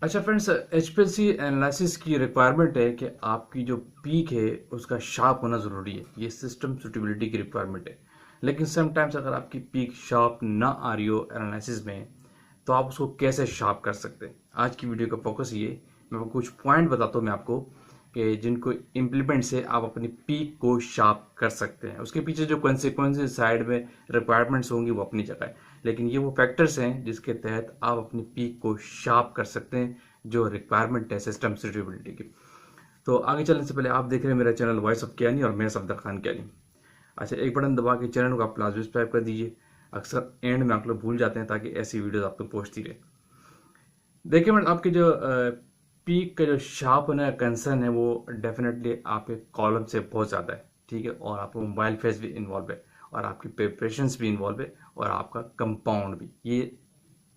अच्छा friends, HPLC analysis की requirement है कि आपकी जो पीक है उसका शार्प होना ज़रूरी है। ये सिस्टम सुटेबिलिटी की रिक्वायरमेंट है। लेकिन समटाइम्स अगर आपकी पीक शार्प ना आ रही हो एनालिसिस में, तो आप उसको कैसे शार्प कर सकते हैं। आज की वीडियो का फोकस ये, मैं आपको कुछ पॉइंट बताता हूँ मैं आपको कि जिनको इम्प्लीमेंट से आप अपनी पीक को शार्प कर सकते हैं। उसके पीछे जो कॉन्सिक्वेंसेस साइड में रिक्वायरमेंट्स होंगी वो अपनी जगह है, लेकिन ये वो फैक्टर्स हैं जिसके तहत आप अपनी पीक को शार्प कर सकते हैं, जो रिक्वायरमेंट है सिस्टम सुटेबिलिटी की। तो आगे चलने से पहले आप देख रहे हैं मेरा चैनल वॉइस ऑफ क्यानी और मैं सफदर खान क्यानी। अच्छा, एक बटन दबा के चैनल को आप लाजमी सब्सक्राइब कर दीजिए। अक्सर एंड में आप लोग भूल जाते हैं, ताकि ऐसी वीडियोस आप तक पहुंचती रहे। देखिए मैडम, आपके जो पीक का जो शार्प होने का कंसर्न है वो डेफिनेटली आपके कॉलम से बहुत ज़्यादा है, ठीक है। और आपका मोबाइल फेस भी इन्वॉल्व है, और आपकी प्रिपरेशंस भी इन्वॉल्व है, और आपका कंपाउंड भी। ये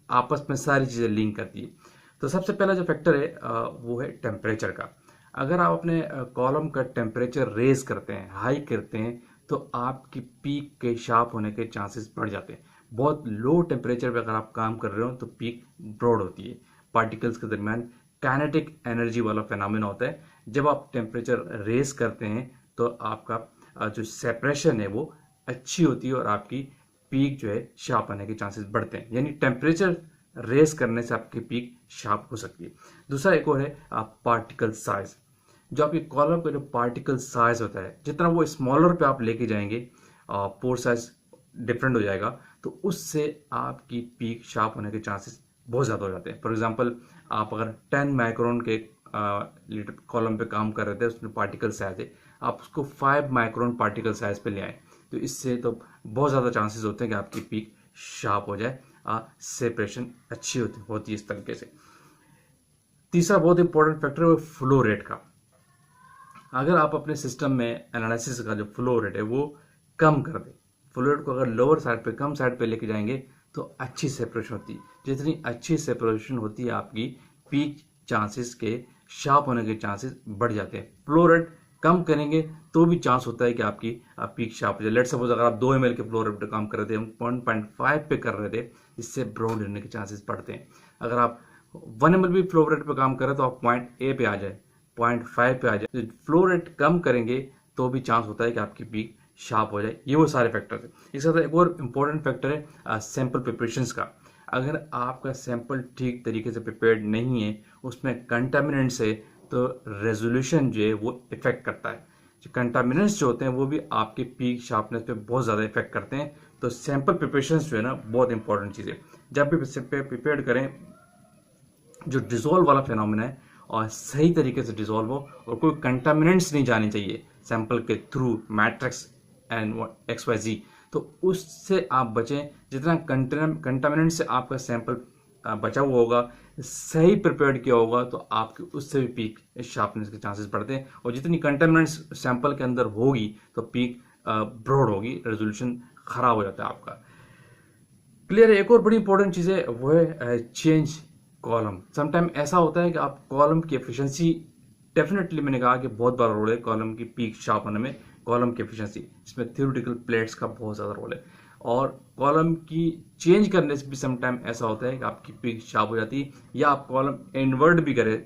आपस में सारी चीज़ें लिंक करती है। तो सबसे पहला जो फैक्टर है वो है टेम्परेचर का। अगर आप अपने कॉलम का टेम्परेचर रेज करते हैं, हाई करते हैं, तो आपकी पीक के शार्प होने के चांसेस बढ़ जाते हैं। बहुत लो टेम्परेचर पे अगर आप काम कर रहे हो तो पीक ब्रॉड होती है। पार्टिकल्स के दरमियान काइनेटिक एनर्जी वाला फिनोमेना होता है। जब आप टेम्परेचर रेज करते हैं तो आपका जो सेपरेशन है वो अच्छी होती है, और आपकी पीक जो है शार्प आने के चांसेस बढ़ते हैं। यानी टेम्परेचर रेस करने से आपकी पीक शार्प हो सकती है। दूसरा एक और है पार्टिकल साइज। जो आपके कॉलम का जो पार्टिकल साइज होता है, जितना वो स्मॉलर पे आप लेके जाएंगे, पोर साइज डिफरेंट हो जाएगा, तो उससे आपकी पीक शार्प होने के चांसेस बहुत ज़्यादा हो जाते हैं। फॉर एग्जांपल, आप अगर 10 माइक्रोन के लीटर कॉलम पे काम कर रहे थे, उसमें पार्टिकल साइज है, आप उसको 5 माइक्रोन पार्टिकल साइज पे ले आए, तो इससे तो बहुत ज़्यादा चांसेस होते हैं कि आपकी पीक शार्प हो जाए। सेपरेशन अच्छी होती है इस तरीके से। तीसरा बहुत इंपॉर्टेंट फैक्टर है वो फ्लो रेट का। अगर आप अपने सिस्टम में एनालिसिस का जो फ्लो रेट है वो कम कर दें, फ्लो रेट को अगर लोअर साइड पे, कम साइड पे लेके जाएंगे, तो अच्छी सेपरेशन होती है। जितनी अच्छी सेपरेशन होती है, आपकी पीक चांसेस के शार्प होने के चांसेस बढ़ जाते हैं। फ्लो रेट कम करेंगे तो भी चांस होता है कि आपकी पीक शार्प हो जाए। लेट सपोज अगर आप 2 ml के फ्लो रेट पे काम कर रहे थे, हम 1.5 पे कर रहे थे, इससे ब्रॉड होने के चांसेस बढ़ते हैं। अगर आप 1 ml भी फ्लो रेट पे काम कर रहे हैं तो आप पॉइंट ए पे आ जाए, 0.5 पे आ जाए। तो फ्लो रेट कम करेंगे तो भी चांस होता है कि आपकी पीक शार्प हो जाए। ये वो सारे फैक्टर है। इसके साथ एक और इम्पोर्टेंट फैक्टर है सैंपल प्रिपरेशंस का। अगर आपका सैंपल ठीक तरीके से प्रिपेयर्ड नहीं है, उसमें कंटामिनेंट्स है, तो रेजोल्यूशन जो है वो इफेक्ट करता है। जो कंटामिनेंट्स जो होते हैं वो भी आपके पीक शार्पनेस पे बहुत ज़्यादा इफेक्ट करते हैं। तो सैंपल प्रिपरेशंस जो है ना, बहुत इंपॉर्टेंट चीज़ है। जब भी प्रिपेयर करें, जो डिजोल्व वाला फिनोमिना है और सही तरीके से डिजोल्व हो, और कोई कंटामिनेंट्स नहीं जाने चाहिए सैंपल के थ्रू, मैट्रिक्स एंड XYZ, तो उससे आप बचें। जितना कंटामिनेंट से आपका सैंपल बचा हुआ होगा, सही प्रिपेयर्ड किया होगा, तो आपके उससे भी पीक शार्पनेस के चांसेस बढ़ते हैं। और जितनी कंटामिनेंट्स सैंपल के अंदर होगी, तो पीक ब्रॉड होगी, रेजोल्यूशन खराब हो जाता है आपका। क्लियर है। एक और बड़ी इंपॉर्टेंट चीज़ है वो है चेंज कॉलम। समटाइम ऐसा होता है कि आप कॉलम की एफिशिएंसी, डेफिनेटली मैंने कहा कि बहुत बड़ा रोल है कॉलम की पीक शार्प होने में। कॉलम की एफिशिएंसी, इसमें थ्योरेटिकल प्लेट्स का बहुत ज़्यादा रोल है। और कॉलम की चेंज करने से भी समटाइम ऐसा होता है कि आपकी पीक शार्प हो जाती है, या आप कॉलम इन्वर्ट भी करें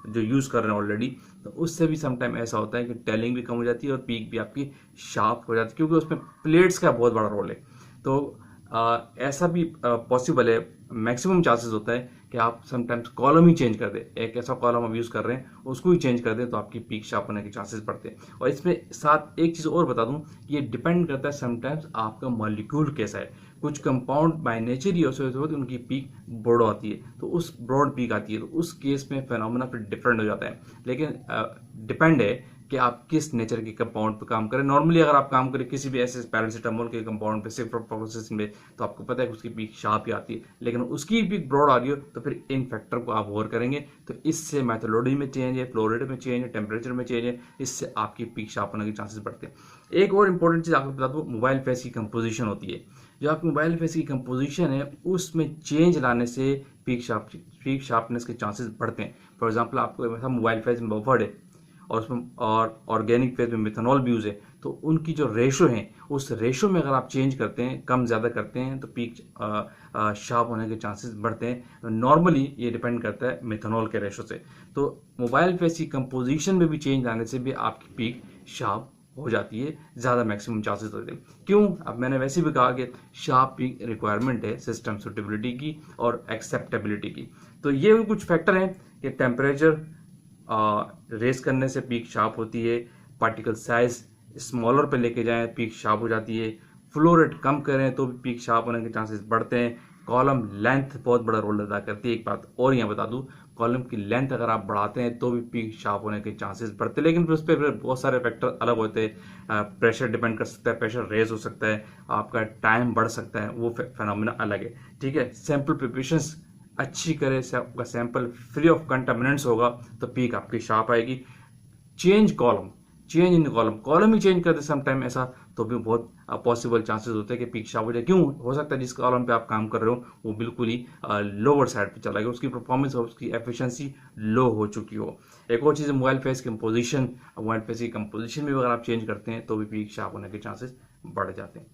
जो यूज़ कर रहे हैं ऑलरेडी, तो उससे भी समटाइम ऐसा होता है कि टेलिंग भी कम हो जाती है और पीक भी आपकी शार्प हो जाती है, क्योंकि उसमें प्लेट्स का बहुत बड़ा रोल है। तो ऐसा भी पॉसिबल है, मैक्सिमम चांसेस होता है कि आप समटाइम्स कॉलम ही चेंज कर दें। एक ऐसा कॉलम आप यूज़ कर रहे हैं, उसको ही चेंज कर दें, तो आपकी पीक शार्प होने के चांसेस बढ़ते हैं। और इसमें साथ एक चीज़ और बता दूं, ये डिपेंड करता है समटाइम्स आपका मॉलिक्यूल कैसा है। कुछ कंपाउंड बाय नेचर ही ऐसे होते हैं उनकी पीक ब्रॉड आती है, तो उस ब्रॉड पीक आती है, तो उस केस में फिनोमेना फिर डिफरेंट हो जाता है। लेकिन डिपेंड है कि आप किस नेचर के कंपाउंड पे काम करें। नॉर्मली अगर आप काम करें किसी भी ऐसे पैरासिटामोल के कंपाउंड पे, सिफ्रोप्रोफेसिन में, तो आपको पता है कि उसकी पीक शार्प ही आती है। लेकिन उसकी पीक ब्रॉड आ रही हो, तो फिर इन फैक्टर को आप गौर करेंगे, तो इससे मेथोडोलॉजी में चेंज है, फ्लो रेट में चेंज है, टेम्परेचर में चेंज है, इससे आपकी पीक शार्प होने के चांसेस बढ़ते हैं। एक और इंपॉर्टेंट चीज़ आपको बता दूँ, मोबाइल फेस की कंपोजिशन होती है। जो आपकी मोबाइल फेस की कंपोजिशन है, उसमें चेंज लाने से पीक शार्पनेस के चांसेस बढ़ते हैं। फॉर एग्जाम्पल, आपको मोबाइल फेस में बफर्ड है, और उसमें और ऑर्गेनिक फेज में मिथेनॉल भी यूज है, तो उनकी जो रेशो है, उस रेशो में अगर आप चेंज करते हैं, कम ज़्यादा करते हैं, तो पीक शार्प होने के चांसेस बढ़ते हैं। नॉर्मली ये डिपेंड करता है मेथनॉल के रेशो से। तो मोबाइल फेस की कंपोजिशन में भी चेंज आने से भी आपकी पीक शार्प हो जाती है, ज़्यादा मैक्सिमम चांसेस होते हैं। क्यों? अब मैंने वैसे भी कहा कि शार्प पीक रिक्वायरमेंट है सिस्टम सुटेबिलिटी की और एक्सेप्टेबिलिटी की। तो ये भी कुछ फैक्टर हैं कि टेम्परेचर रेस करने से पीक शार्प होती है, पार्टिकल साइज स्मॉलर पे लेके जाएं पीक शार्प हो जाती है, फ्लो रेट कम करें तो भी पीक शार्प होने के चांसेस बढ़ते हैं, कॉलम लेंथ बहुत बड़ा रोल अदा करती है। एक बात और यहाँ बता दूं, कॉलम की लेंथ अगर आप बढ़ाते हैं तो भी पीक शार्प होने के चांसेस बढ़ते हैं, लेकिन फिर उस पर बहुत सारे फैक्टर अलग होते हैं। प्रेशर डिपेंड कर सकता है, प्रेशर रेज हो सकता है, आपका टाइम बढ़ सकता है, वो फिनोमेना अलग है। ठीक है, सैंपल प्रिपरेशंस अच्छी करे, आपका सैंपल फ्री ऑफ कंटामिनेंट्स होगा तो पीक आपकी शार्प आएगी। Change column, change in column he change कर दे समटाइम ऐसा, तो भी बहुत पॉसिबल चांसेस होते हैं कि पीक शार्प हो जाए। क्यों हो सकता है? जिस कॉलम पे आप काम कर रहे हो वो बिल्कुल ही लोअर साइड पे चला गया, उसकी परफॉर्मेंस और उसकी एफिशिएंसी लो हो चुकी हो। एक और चीज़ है mobile face composition. Mobile face की कंपोजिशन भी अगर आप चेंज करते हैं तो भी पीक शार्प होने के चांसेस बढ़ जाते हैं।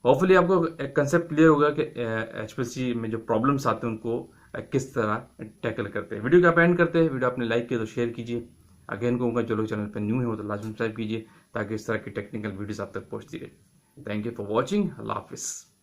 होपफुली आपको एक कंसेप्ट क्लियर होगा कि एचपीएलसी में जो प्रॉब्लम्स आते हैं उनको किस तरह टैकल करते हैं। वीडियो का आप एंड करते हैं, वीडियो आपने लाइक किया तो शेयर कीजिए। अगेन कहूँगा जो लोग चैनल पर न्यू हो तो लाजमी सब्सक्राइब कीजिए ताकि इस तरह की टेक्निकल वीडियोस आप तक पहुँचती रहे। Thank you for watching. अल्लाह हाफिज़।